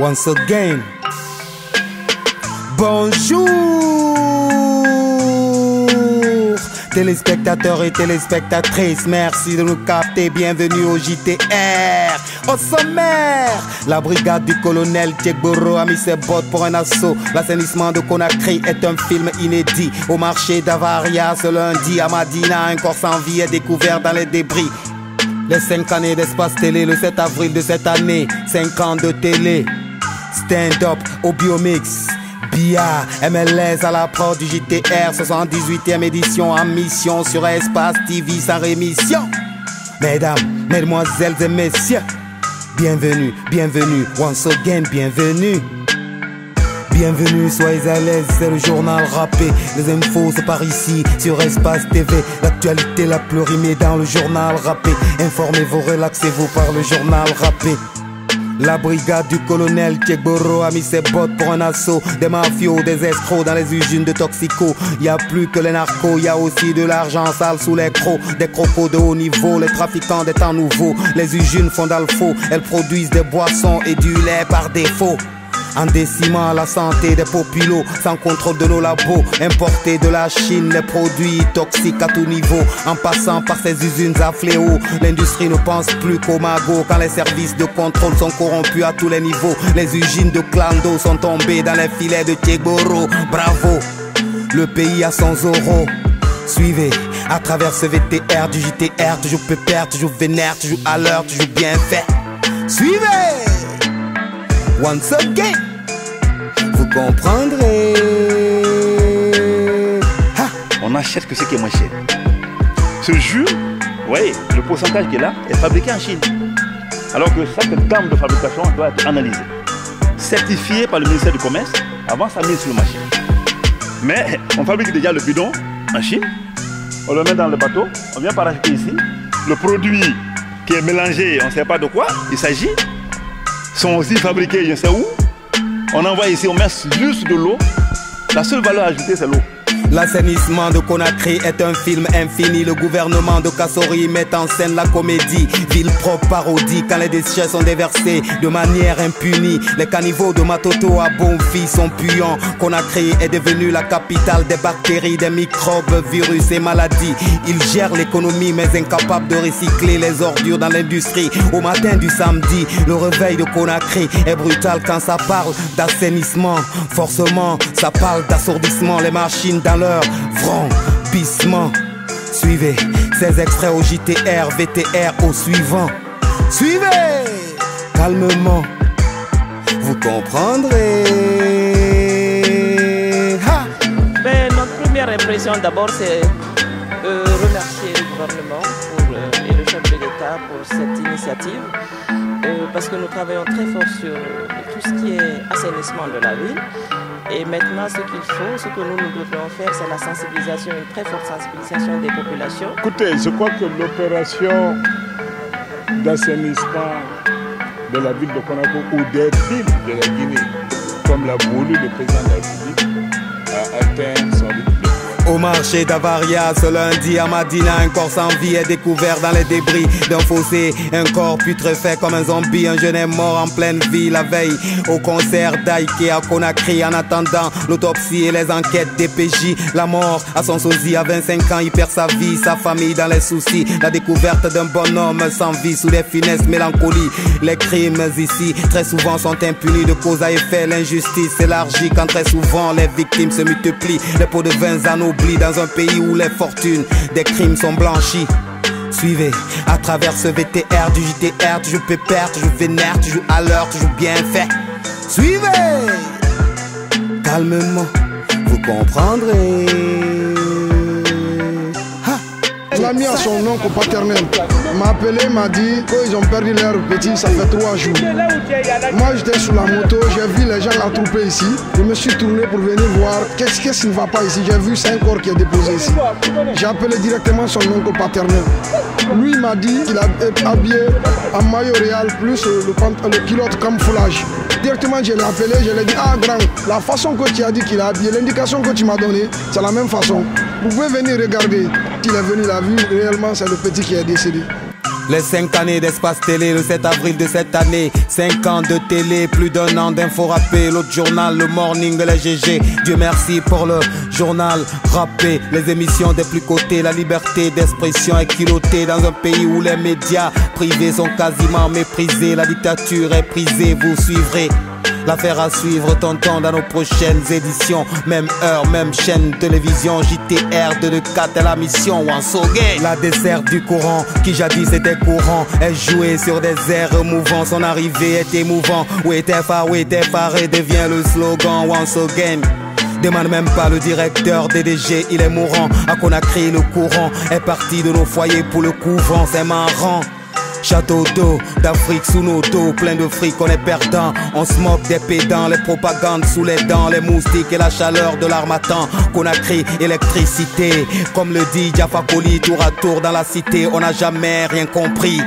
Once again, bonjour téléspectateurs et téléspectatrices, merci de nous capter, bienvenue au JTR. Au sommaire, la brigade du colonel Tchegboro a mis ses bottes pour un assaut. L'assainissement de Conakry est un film inédit. Au marché d'Avaria ce lundi à Madina, un corps sans vie est découvert dans les débris. Les 5 années d'espace télé, le 7 avril de cette année, 5 ans de télé. Stand-up au Biomix, BIA, MLS à la prod du JTR, 78e édition en mission sur Espace TV sans rémission. Mesdames, mesdemoiselles et messieurs, bienvenue, bienvenue, once again, bienvenue. Bienvenue, soyez à l'aise, c'est le journal rappé. Les infos c'est par ici, sur Espace TV. L'actualité la plus rimée dans le journal rappé. Informez-vous, relaxez-vous par le journal rappé. La brigade du colonel Tchegboro a mis ses bottes pour un assaut. Des mafios, des escrocs dans les usines de toxico. Y a plus que les narcos, y a aussi de l'argent sale sous les crocs. Des crocos de haut niveau, les trafiquants des temps nouveaux. Les usines font d'alfaux, elles produisent des boissons et du lait par défaut. En décimant la santé des populos, sans contrôle de nos labos, importés de la Chine, les produits toxiques à tout niveau, en passant par ces usines à fléau. L'industrie ne pense plus qu'au magot, quand les services de contrôle sont corrompus à tous les niveaux. Les usines de clando sont tombées dans les filets de Tchegboro. Bravo, le pays a son Zoro. Suivez, à travers ce VTR du JTR, toujours pépère, toujours vénère, toujours à l'heure, toujours bien fait. Suivez! Once again, vous comprendrez. Ha. On achète que ce qui est moins cher. Ce jus, vous voyez, le pourcentage qui est là est fabriqué en Chine. Alors que chaque gamme de fabrication doit être analysée, certifiée par le ministère du Commerce avant sa mise sur le marché. Mais on fabrique déjà le bidon en Chine, on le met dans le bateau, on vient paracheter ici. Le produit qui est mélangé, on ne sait pas de quoi il s'agit, sont aussi fabriqués je ne sais où. On envoie ici, on met juste de l'eau. La seule valeur ajoutée, c'est l'eau. L'assainissement de Conakry est un film infini. Le gouvernement de Kassori met en scène la comédie. Ville propre parodie quand les déchets sont déversés de manière impunie. Les caniveaux de Matoto à Bonfi sont puants. Conakry est devenue la capitale des bactéries, des microbes, virus et maladies. Il gère l'économie mais incapable de recycler les ordures dans l'industrie. Au matin du samedi, le réveil de Conakry est brutal quand ça parle d'assainissement. Forcément, ça parle d'assourdissement. Les machines dans leur vrombissement. Suivez ces extraits au JTR, VTR au suivant. Suivez calmement, vous comprendrez. Ha. Ben, notre première impression d'abord c'est remercier le gouvernement et le chef de l'État pour cette initiative. Parce que nous travaillons très fort sur tout ce qui est assainissement de la ville. Et maintenant, ce qu'il faut, ce que nous devons faire, c'est la sensibilisation, une très forte sensibilisation des populations. Écoutez, je crois que l'opération d'assainissement de la ville de Conakry ou des villes de la Guinée, comme l'a voulu le président de la République, a atteint son but. Au marché d'Avaria ce lundi à Madina, un corps sans vie est découvert dans les débris d'un fossé. Un corps putrefait comme un zombie, un jeune est mort en pleine vie la veille au concert d'Aïké à Conakry. En attendant l'autopsie et les enquêtes des PJ, la mort à son sosie à 25 ans, il perd sa vie, sa famille dans les soucis. La découverte d'un bonhomme sans vie sous des finesses mélancolies. Les crimes ici très souvent sont impunis de cause à effet. L'injustice s'élargit quand très souvent les victimes se multiplient. Les pots de vin anoblis dans un pays où les fortunes des crimes sont blanchies. Suivez à travers ce VTR du JTR, toujours pépère, toujours vénère, toujours à l'heure, toujours bien fait. Suivez calmement, vous comprendrez. l'a mis à son oncle paternel. Il m'a appelé, m'a dit qu'ils ont perdu leur petit, ça fait 3 jours. Moi j'étais sur la moto, j'ai vu les gens attroupés ici. Je me suis tourné pour venir voir qu'est-ce qui ne va pas ici. J'ai vu 5 corps qui est déposé ici. J'ai appelé directement son oncle paternel. Lui m'a dit qu'il a habillé en maillot réal plus le culotte camouflage. Directement je l'ai appelé, je lui ai dit ah grand, la façon que tu as dit qu'il a habillé, l'indication que tu m'as donnée, c'est la même façon. Vous pouvez venir regarder. Il est venu, il a vu, réellement c'est le petit qui est décédé. Les 5 années d'espace télé, le 7 avril de cette année. 5 ans de télé, plus d'1 an d'info rappé. L'autre journal, le morning de la GG. Dieu merci pour le journal rappé. Les émissions des plus cotés, la liberté d'expression est culottée. Dans un pays où les médias privés sont quasiment méprisés. La dictature est prisée, vous suivrez. L'affaire à suivre, tonton, dans nos prochaines éditions. Même heure, même chaîne, télévision, JTR, 224 est la mission, once again. La desserte du courant, qui jadis était courant, est jouée sur des airs mouvants. Son arrivée est émouvant. Où était faré, devient le slogan, once again. Demande même pas le directeur DDG, il est mourant. À Conakry, le courant est parti de nos foyers pour le couvent, c'est marrant. Château d'eau, d'Afrique sous nos dos, plein de fric, on est perdant. On se moque des pédants, les propagandes sous les dents, les moustiques et la chaleur de l'armatan. Conakry, électricité, comme le dit Jaffa Koli, tour à tour dans la cité, on n'a jamais rien compris.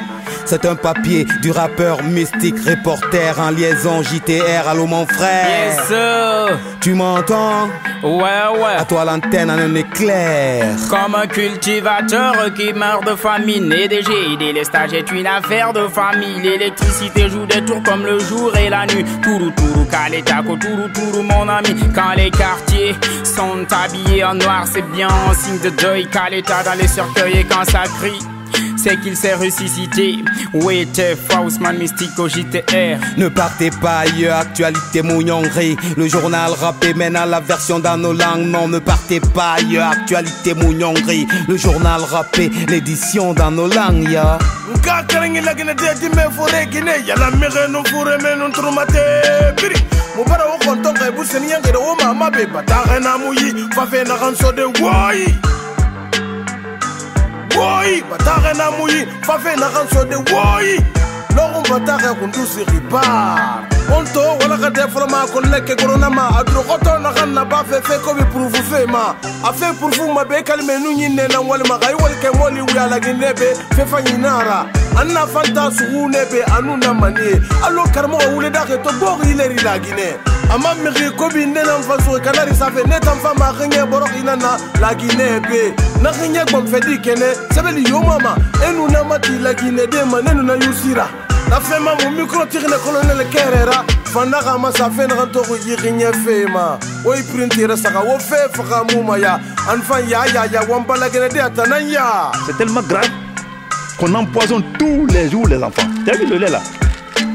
C'est un papier du rappeur mystique, reporter en liaison JTR. Allô mon frère. Yes sir. Tu m'entends? Ouais. À toi l'antenne en un éclair. Comme un cultivateur qui meurt de famine et des GID, les stages est une affaire de famille. L'électricité joue des tours comme le jour et la nuit. Tourou tourou, Kaletako, tourou mon ami. Quand les quartiers sont habillés en noir, c'est bien un signe de deuil. Kaleta dans les cercueils et quand ça crie, c'est qu'il s'est ressuscité. Où était Faustman Mystique au JTR? Ne partez pas ailleurs, actualité mougnonerie. Le journal rappé mène à la version dans nos langues. Non, ne partez pas ailleurs, actualité mougnonerie. Le journal rappé, l'édition dans nos langues, ya. Woy, batare na muyi, fafe na kanso de woy. Lorum batare kundusi ribar. Onto wala ka defro ma kon leke corona ma adro koto na kan na ba fe ko bi prouve fe ma. A fe prouve ma be kalme nu nyine na wal ma gay wal ke moli wi ala ginebe fe fanyinara. Anna fanta su nebe anu na manie. Allo karmo wule da ke to bori leri la Guinée. Ama miri kobi nena mfaso kanari safe neta mfama khenye borok inana la Guinée be. Na khenye bom fedi kene sebeli yo mama enu na mati la Guinée de manenu na yusira. La fema mon micro tire le colonel Kerera. Fanaka ma safe na kanto ko yirinye fema. Oi printira saka wo fe faka mumaya. Anfan ya wamba la Guinée de atananya. C'est tellement grave qu'on empoisonne tous les jours les enfants. Tu as vu le lait là?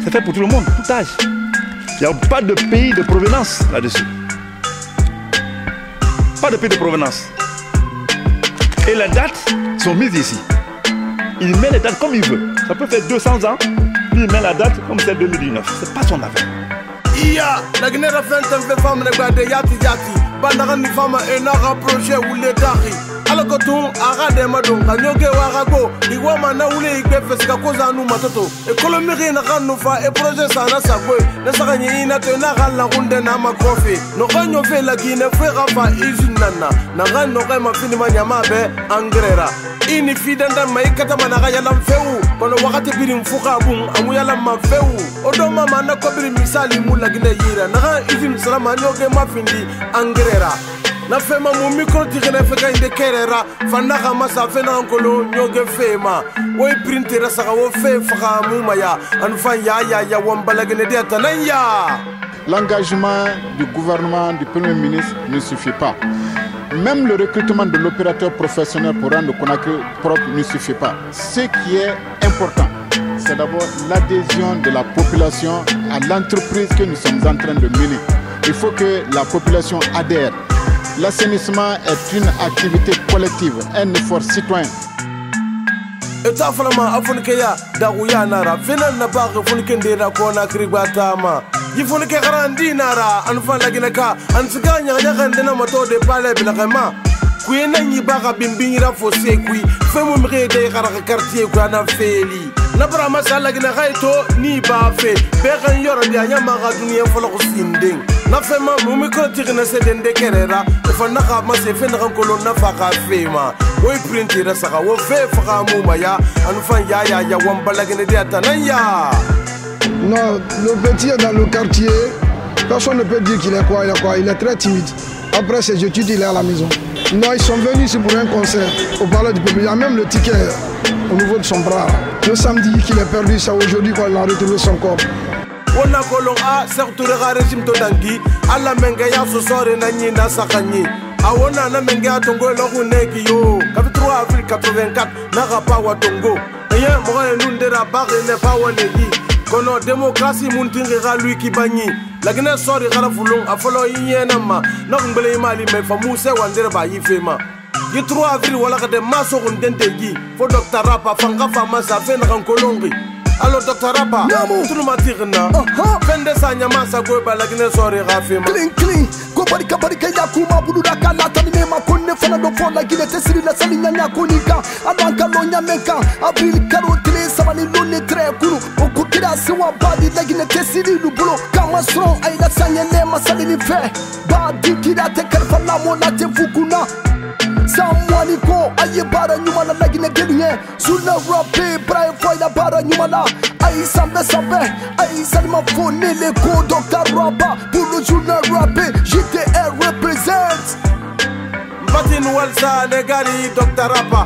C'est fait pour tout le monde, tout âge. Il n'y a pas de pays de provenance là-dessus. Pas de pays de provenance. Et les dates sont mises ici. Il met les dates comme il veut. Ça peut faire 200 ans, puis il met la date comme c'est 2019. C'est pas son affaire. Iya, la Guinée a fait un peu femme de yati. Bandaran ni femme et n'a rapproché ou les dari. Alors que tout arade madon, kanyoge warago, iwama na ule igbefe sika koza anu matoto. E kolomiri na kanu fa e projet sana sakwe. Ne sakanye ina te na gal la runde na makrofi. No kanyo fe la Guinée fe rafa izinana. Na gan no kay mafini manyama be angrera. Ini fidanda maikata managa yala mfeu. Kono wakati biri mfuka bum amu yala mfeu. Odo mama na kobiri misali mu la Guinée yira. Na gan izin salama nyoge mafindi angrera. Na fema mu micro tigene feka inde kerera fanaka masa fena ankolo nyoge fema oy printera saka wo fe faka mu maya anfan ya wambala gene dia tananya. L'engagement du gouvernement du Premier ministre ne suffit pas. Même le recrutement de l'opérateur professionnel pour rendre Conakry propre ne suffit pas. Ce qui est important, c'est d'abord l'adhésion de la population à l'entreprise que nous sommes en train de mener. Il faut que la population adhère. L'assainissement est une activité collective, un effort citoyen. Eta falama afunkeya da uya nara finan na ba ga funken de da Conakry batama yi funke garandi nara an fa lagina ka an siga nya kan de na moto de pale bilakama kuyi nan yi ba ga bimbinira fo se kuyi fe mu mire de gara quartier ku na feli na bara masala gina gaito ni ba fe be kan yoro de anya ma ga duniya fo lo sinding na fe ma mu micro tigna se de kerera fa na ga ma se fe na kan kolon na fa ka fe ma oy printira saka wo fe fa mu maya an fan ya wambala gina de atananya. Non, le petit est dans le quartier. Personne ne peut dire qu'il est quoi, il est très timide. Après ses études, il est à la maison. Non, ils sont venus ici pour un concert au Palais du Peuple. Il y a même le ticket au niveau de son bras. Le samedi qu'il est perdu, c'est aujourd'hui qu'on a retrouvé son corps. On a colon a surtout le régime de Dangi, à la menga so sore na ni na sakani. A wona na menga tongo lo huneki yo. 3 avril 84 na rapa wa tongo. Eye mo nundera bare ne pa wonegi. Kono démocratie muntinga lui ki banyi. Lagina sori gara fulung a follow yena ma. Na ngbele mali me fa muse wandere ba yifema. Yi 3 avril wala ka de maso ndentegi. Fo Dr Rapa fanga fama sa fe na kolongi. Alors Dr Rapa, tout le matin, Fende sa nyama sa go balagine sori rafema. Clean, go barika yakuma bududa kala tamine makonne fana do fonda gile tesiri la salinya nyakonika. Adanka lonya meka, abril karotile samani lone tre kuru. Okukira sewa badi lagine tesiri lubulo. Kama strong ay la sanya ne masalini fe. Badi kira te karfana mona te fukuna. Samwani ko aye bara nyuma la lagine geluye. Sula rappe braille foida bara nyuma la. Aïe sambe, aïe salima fone les go Dr Rapa. Pour le journal rappé, JTR represent. Mbati nuwalsa negari Dr Rapa.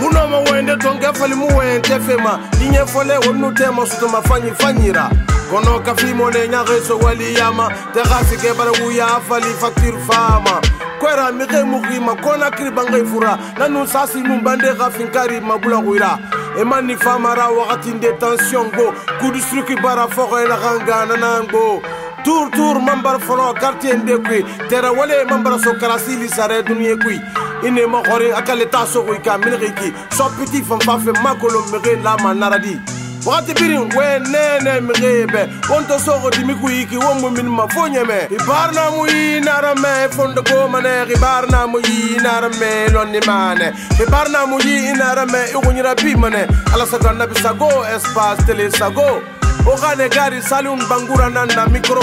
Muno ma wende tonge fali mu wende fema. Inye fole wonu tema sutuma fanyira. Kono kafi mone nyare so wali yama. Terasi ke bara wuya fali facture fama. Kwera mire mugima kona kribanga ifura. Nanu sasi numbande gafinkari mabula wira. Emani famara wakati détention go. Coup de struki bara foko ena ganga nanango. Tour mambar folo quartier ndekwi. Tera wale mambar so karasili sare dunie kui. Ine ma khore akale taso ko ka minriki. So petit fam fa fe makolo mere la manaradi. Wakati birin we nene mrebe. Onto soko dimiku iki womu min ma fonyeme. Ibarna mu inarame fondo go mane. Ibarna mu inarame lonni mane. Ibarna mu inarame igunyira bi mane. Ala sagana bisago espace télé sago. Ogane gari salun bangura nanda micro.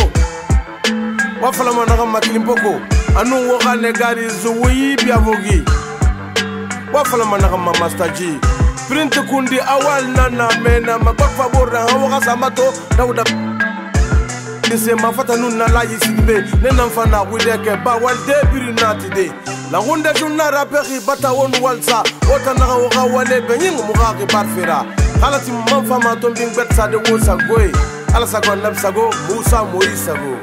Wafala managa makilimpoko. Anu ogane gari zuwi biavogi. Wafala managa mastaji. Print kundi awal nana mena magok favor na hawa samato dauda. Dise mafata nuna la yisigbe nena mfana wideke ba walde birinati de. La honda junna raperi bata won walsa ota na hawa wale benying mugaki barfera. Halati mamfa matom bing bet sa de wosa goy. Ala sago nab sago Musa Moisago.